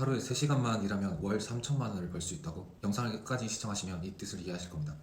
하루에 3시간만 일하면 월 3천만 원을 벌 수 있다고? 영상을 끝까지 시청하시면 이 뜻을 이해하실 겁니다.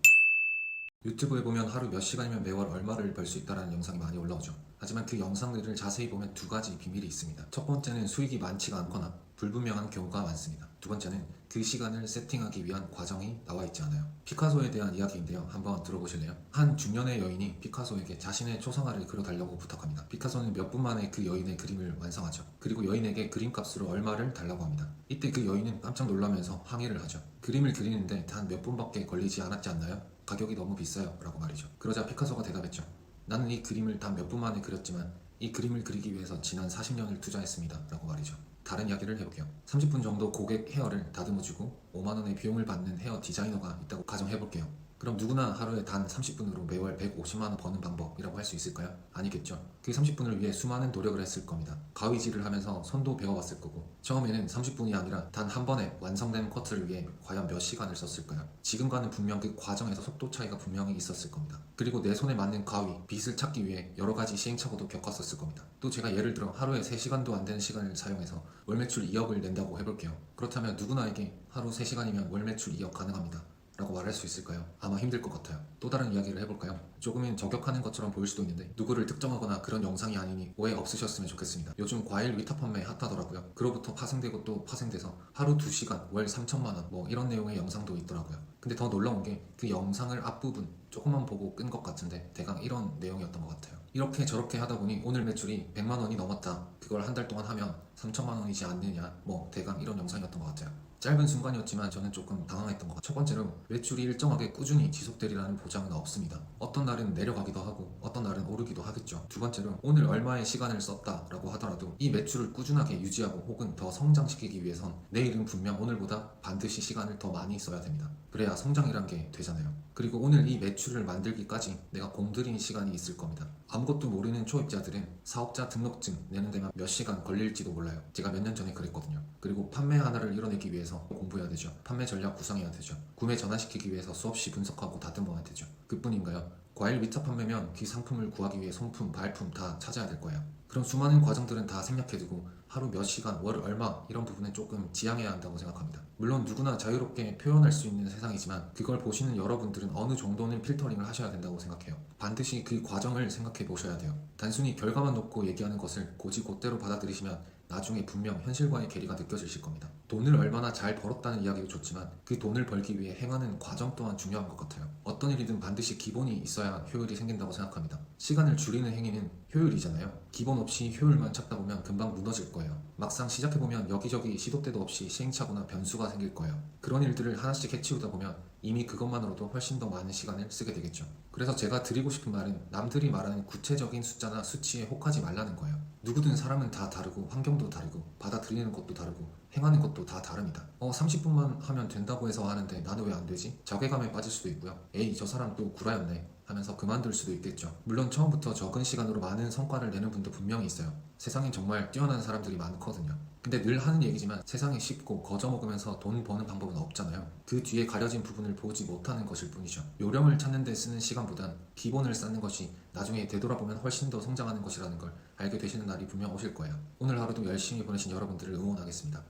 유튜브에 보면 하루 몇 시간이면 매월 얼마를 벌 수 있다는 영상이 많이 올라오죠. 하지만 그 영상들을 자세히 보면 두 가지 비밀이 있습니다. 첫 번째는 수익이 많지가 않거나 불분명한 경우가 많습니다. 두 번째는 그 시간을 세팅하기 위한 과정이 나와 있지 않아요. 피카소에 대한 이야기인데요. 한번 들어보실래요? 한 중년의 여인이 피카소에게 자신의 초상화를 그려달라고 부탁합니다. 피카소는 몇 분 만에 그 여인의 그림을 완성하죠. 그리고 여인에게 그림값으로 얼마를 달라고 합니다. 이때 그 여인은 깜짝 놀라면서 항의를 하죠. 그림을 그리는데 단 몇 분밖에 걸리지 않았지 않나요? 가격이 너무 비싸요 라고 말이죠. 그러자 피카소가 대답했죠. 나는 이 그림을 단 몇 분 만에 그렸지만 이 그림을 그리기 위해서 지난 40년을 투자했습니다 라고 말이죠. 다른 이야기를 해볼게요. 30분 정도 고객 헤어를 다듬어주고 5만원의 비용을 받는 헤어 디자이너가 있다고 가정해볼게요. 그럼 누구나 하루에 단 30분으로 매월 150만원 버는 방법이라고 할 수 있을까요? 아니겠죠. 그 30분을 위해 수많은 노력을 했을 겁니다. 가위질을 하면서 손도 배워봤을 거고, 처음에는 30분이 아니라 단 한 번에 완성된 커트를 위해 과연 몇 시간을 썼을까요? 지금과는 분명 그 과정에서 속도 차이가 분명히 있었을 겁니다. 그리고 내 손에 맞는 가위, 빗을 찾기 위해 여러 가지 시행착오도 겪었었을 겁니다. 또 제가 예를 들어 하루에 3시간도 안 되는 시간을 사용해서 월 매출 2억을 낸다고 해볼게요. 그렇다면 누구나에게 하루 3시간이면 월 매출 2억 가능합니다 라고 말할 수 있을까요? 아마 힘들 것 같아요. 또 다른 이야기를 해볼까요? 조금은 저격하는 것처럼 보일 수도 있는데 누구를 특정하거나 그런 영상이 아니니 오해 없으셨으면 좋겠습니다. 요즘 과일 위탁 판매 핫하더라고요. 그로부터 파생되고 또 파생돼서 하루 2시간 월 3천만 원 뭐 이런 내용의 영상도 있더라고요. 근데 더 놀라운 게 그 영상을 앞부분 조금만 보고 끈 것 같은데 대강 이런 내용이었던 것 같아요. 이렇게 저렇게 하다 보니 오늘 매출이 100만 원이 넘었다. 그걸 한 달 동안 하면 3천만 원이지 않느냐. 뭐 대강 이런 영상이었던 것 같아요. 짧은 순간이었지만 저는 조금 당황했던 것 같아요. 첫 번째로 매출이 일정하게 꾸준히 지속되리라는 보장은 없습니다. 어떤 날은 내려가기도 하고 어떤 날은 오르기도 하겠죠. 두 번째로 오늘 얼마의 시간을 썼다라고 하더라도 이 매출을 꾸준하게 유지하고 혹은 더 성장시키기 위해선 내일은 분명 오늘보다 반드시 시간을 더 많이 써야 됩니다. 그래야 성장이란 게 되잖아요. 그리고 오늘 이 매출을 만들기까지 내가 공들인 시간이 있을 겁니다. 아무것도 모르는 초입자들은 사업자 등록증 내는 데만 몇 시간 걸릴지도 몰라요. 제가 몇 년 전에 그랬거든요. 그리고 판매 하나를 이뤄내기 위해서 공부해야 되죠. 판매 전략 구상해야 되죠. 구매 전환시키기 위해서 수없이 분석하고 다듬어야 되죠. 그뿐인가요? 과일 위탁 판매면 그 상품을 구하기 위해 손품, 발품 다 찾아야 될 거예요. 그런 수많은 과정들은 다 생략해두고 하루 몇 시간, 월 얼마 이런 부분에 조금 지양해야 한다고 생각합니다. 물론 누구나 자유롭게 표현할 수 있는 세상이지만 그걸 보시는 여러분들은 어느 정도는 필터링을 하셔야 된다고 생각해요. 반드시 그 과정을 생각해 보셔야 돼요. 단순히 결과만 놓고 얘기하는 것을 곧이곧대로 받아들이시면 나중에 분명 현실과의 괴리가 느껴지실 겁니다. 돈을 얼마나 잘 벌었다는 이야기도 좋지만 그 돈을 벌기 위해 행하는 과정 또한 중요한 것 같아요. 어떤 일이든 반드시 기본이 있어야 효율이 생긴다고 생각합니다. 시간을 줄이는 행위는 효율이잖아요. 기본 없이 효율만 찾다 보면 금방 무너질 거예요. 막상 시작해보면 여기저기 시도 때도 없이 시행착오나 변수가 생길 거예요. 그런 일들을 하나씩 해치우다 보면 이미 그것만으로도 훨씬 더 많은 시간을 쓰게 되겠죠. 그래서 제가 드리고 싶은 말은 남들이 말하는 구체적인 숫자나 수치에 혹하지 말라는 거예요. 누구든 사람은 다 다르고 환경도 다르고 받아들이는 것도 다르고 행하는 것도 다 다릅니다. 30분만 하면 된다고 해서 하는데 나는 왜 안 되지? 자괴감에 빠질 수도 있고요. 에이 저 사람 또 구라였네 하면서 그만둘 수도 있겠죠. 물론 처음부터 적은 시간으로 많은 성과를 내는 분도 분명히 있어요. 세상엔 정말 뛰어난 사람들이 많거든요. 근데 늘 하는 얘기지만 세상이 쉽고 거저먹으면서 돈 버는 방법은 없잖아요. 그 뒤에 가려진 부분을 보지 못하는 것일 뿐이죠. 요령을 찾는 데 쓰는 시간보단 기본을 쌓는 것이 나중에 되돌아보면 훨씬 더 성장하는 것이라는 걸 알게 되시는 날이 분명 오실 거예요. 오늘 하루도 열심히 보내신 여러분들을 응원하겠습니다.